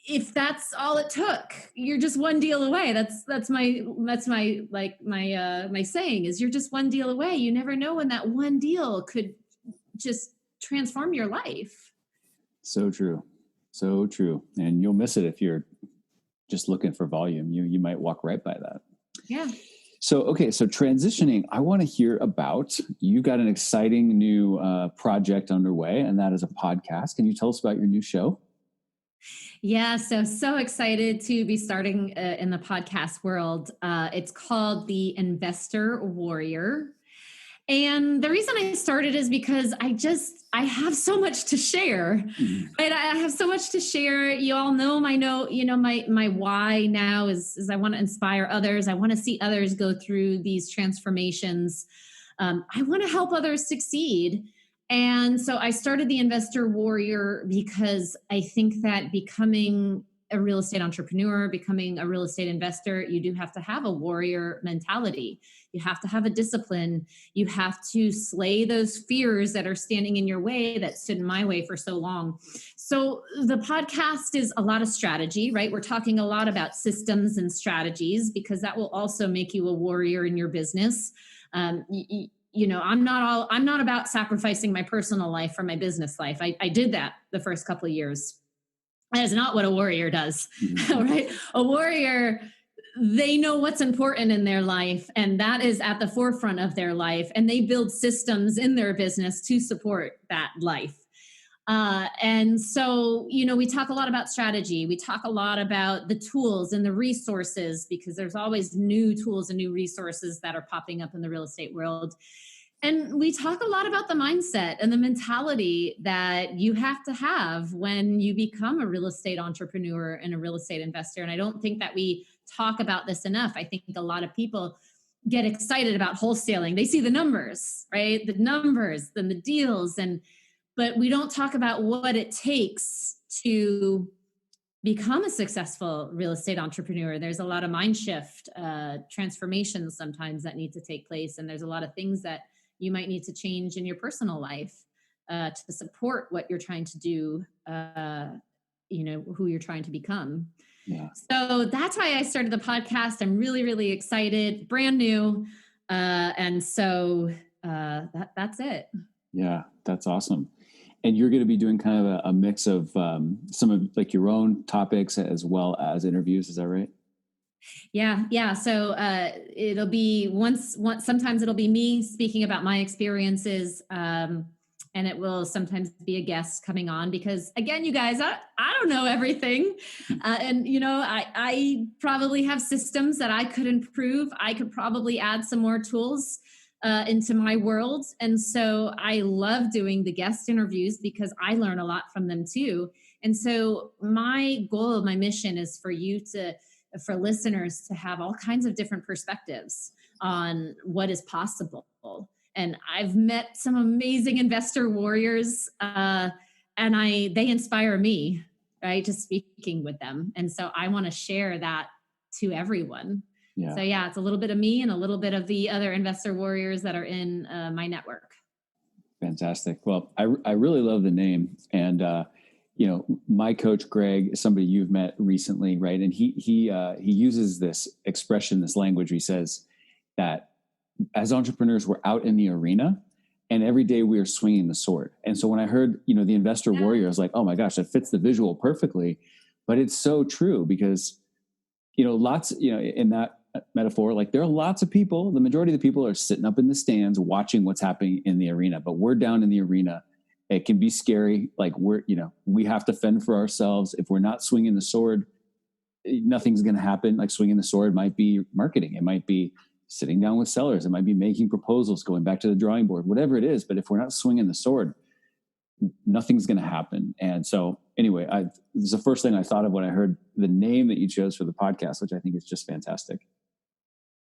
if that's all it took, you're just one deal away. That's my saying is you're just one deal away. You never know when that one deal could just transform your life. So true. So true. And you'll miss it if you're just looking for volume. You might walk right by that. Yeah. So transitioning, I want to hear about, you got an exciting new project underway, and that is a podcast. Can you tell us about your new show? Yeah, so excited to be starting in the podcast world. It's called The Investor Warrior. And the reason I started is because I have so much to share, right? I have so much to share. You all know my why now is I want to inspire others. I want to see others go through these transformations. I want to help others succeed. And so I started The Investor Warrior because I think that becoming a real estate entrepreneur, becoming a real estate investor, you do have to have a warrior mentality. You have to have a discipline. You have to slay those fears that are standing in your way, that stood in my way for so long. So the podcast is a lot of strategy, right? We're talking a lot about systems and strategies because that will also make you a warrior in your business. I'm not about sacrificing my personal life for my business life. I did that the first couple of years. That is not what a warrior does, right? A warrior, they know what's important in their life, and that is at the forefront of their life, and they build systems in their business to support that life. And so, we talk a lot about strategy. We talk a lot about the tools and the resources, because there's always new tools and new resources that are popping up in the real estate world. And we talk a lot about the mindset and the mentality that you have to have when you become a real estate entrepreneur and a real estate investor. And I don't think that we talk about this enough. I think a lot of people get excited about wholesaling. They see the numbers, right? The numbers, then the deals, but we don't talk about what it takes to become a successful real estate entrepreneur. There's a lot of mind shift, transformations sometimes that need to take place. And there's a lot of things that you might need to change in your personal life to support what you're trying to do, who you're trying to become. Yeah. So that's why I started the podcast. I'm really, really excited, brand new. And so that's it. Yeah, that's awesome. And you're going to be doing kind of a mix of some of like your own topics as well as interviews. Is that right? Yeah. So it'll be sometimes it'll be me speaking about my experiences. And it will sometimes be a guest coming on because, again, you guys, I don't know everything. And, I probably have systems that I could improve. I could probably add some more tools into my world. And so I love doing the guest interviews because I learn a lot from them too. And so my goal, my mission is for listeners to have all kinds of different perspectives on what is possible. And I've met some amazing investor warriors, and they inspire me, right, just speaking with them. And so I want to share that to everyone. Yeah. So it's a little bit of me and a little bit of the other investor warriors that are in my network. Fantastic. Well, I really love the name. And, my coach, Greg, is somebody you've met recently, right? And he uses this expression, this language. He says that as entrepreneurs, we're out in the arena and every day we are swinging the sword. And so when I heard, the investor warrior, I was like, oh my gosh, that fits the visual perfectly. But it's so true because, lots, in that metaphor, like there are lots of people, the majority of the people are sitting up in the stands watching what's happening in the arena, but we're down in the arena. It can be scary. Like we have to fend for ourselves. If we're not swinging the sword, nothing's going to happen. Like swinging the sword might be marketing. It might be sitting down with sellers. It might be making proposals, going back to the drawing board, whatever it is. But if we're not swinging the sword, nothing's going to happen. And so anyway, this is the first thing I thought of when I heard the name that you chose for the podcast, which I think is just fantastic.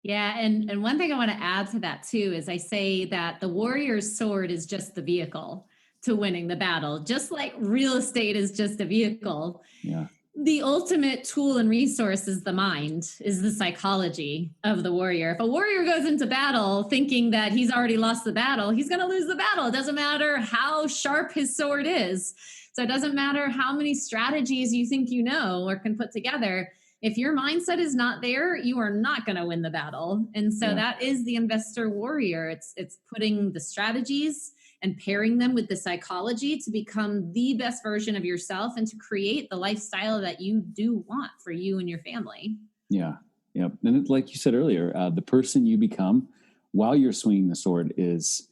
Yeah. And one thing I want to add to that too, is I say that the warrior's sword is just the vehicle to winning the battle, just like real estate is just a vehicle. Yeah. The ultimate tool and resource is the mind, is the psychology of the warrior. If a warrior goes into battle thinking that he's already lost the battle, he's going to lose the battle. It doesn't matter how sharp his sword is. So it doesn't matter how many strategies you think you know or can put together. If your mindset is not there, you are not going to win the battle. And so that is the investor warrior. It's putting the strategies and pairing them with the psychology to become the best version of yourself and to create the lifestyle that you do want for you and your family. Yeah. Yep. And like you said earlier, the person you become while you're swinging the sword is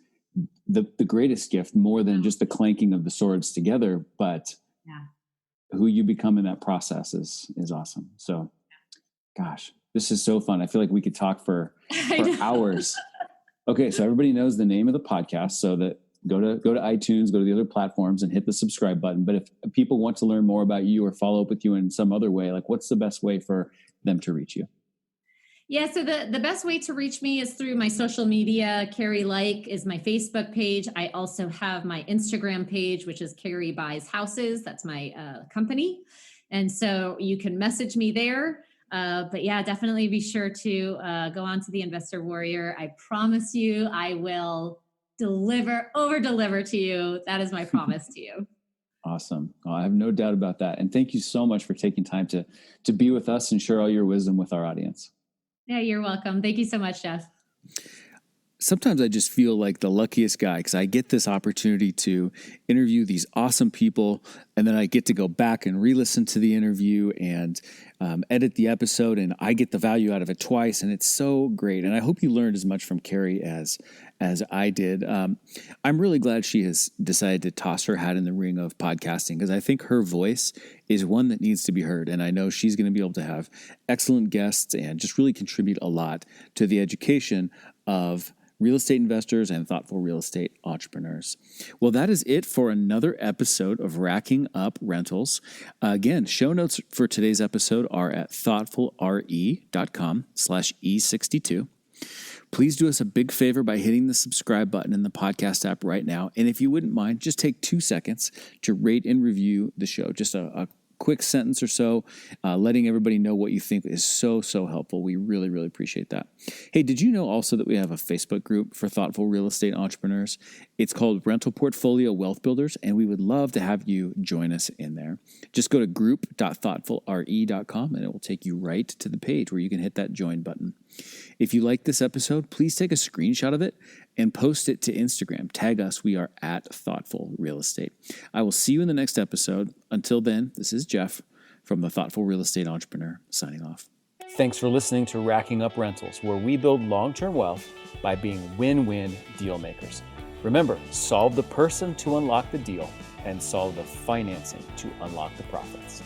the greatest gift, more than just the clanking of the swords together, but who you become in that process is awesome. So, gosh, this is so fun. I feel like we could talk for hours. Okay. So everybody knows the name of the podcast, so that go to iTunes, go to the other platforms and hit the subscribe button. But if people want to learn more about you or follow up with you in some other way, like what's the best way for them to reach you? Yeah, so the best way to reach me is through my social media. Kari Lyke is my Facebook page. I also have my Instagram page, which is Kari Buys Houses. That's my company. And so you can message me there. But yeah, definitely be sure to go on to the Investor Warrior. I promise you, I will over deliver to you. That is my promise to you. Awesome. Oh, I have no doubt about that. And thank you so much for taking time to be with us and share all your wisdom with our audience. Yeah, you're welcome. Thank you so much, Jeff. Sometimes I just feel like the luckiest guy because I get this opportunity to interview these awesome people, and then I get to go back and re-listen to the interview, and edit the episode, and I get the value out of it twice, and it's so great. And I hope you learned as much from Kari as I did. I'm really glad she has decided to toss her hat in the ring of podcasting, because I think her voice is one that needs to be heard. And I know she's going to be able to have excellent guests and just really contribute a lot to the education of real estate investors and thoughtful real estate entrepreneurs. Well, that is it for another episode of Racking Up Rentals. Again, show notes for today's episode are at thoughtfulre.com/E62. Please do us a big favor by hitting the subscribe button in the podcast app right now. And if you wouldn't mind, just take 2 seconds to rate and review the show. Just a quick sentence or so, letting everybody know what you think is so helpful. We really, really appreciate that. Hey, did you know also that we have a Facebook group for thoughtful real estate entrepreneurs? It's called Rental Portfolio Wealth Builders, and we would love to have you join us in there. Just go to group.thoughtfulre.com, and it will take you right to the page where you can hit that join button. If you like this episode, please take a screenshot of it and post it to Instagram. Tag us. We are at Thoughtful Real Estate. I will see you in the next episode. Until then, this is Jeff from the Thoughtful Real Estate Entrepreneur signing off. Thanks for listening to Racking Up Rentals, where we build long-term wealth by being win-win deal makers. Remember, solve the person to unlock the deal and solve the financing to unlock the profits.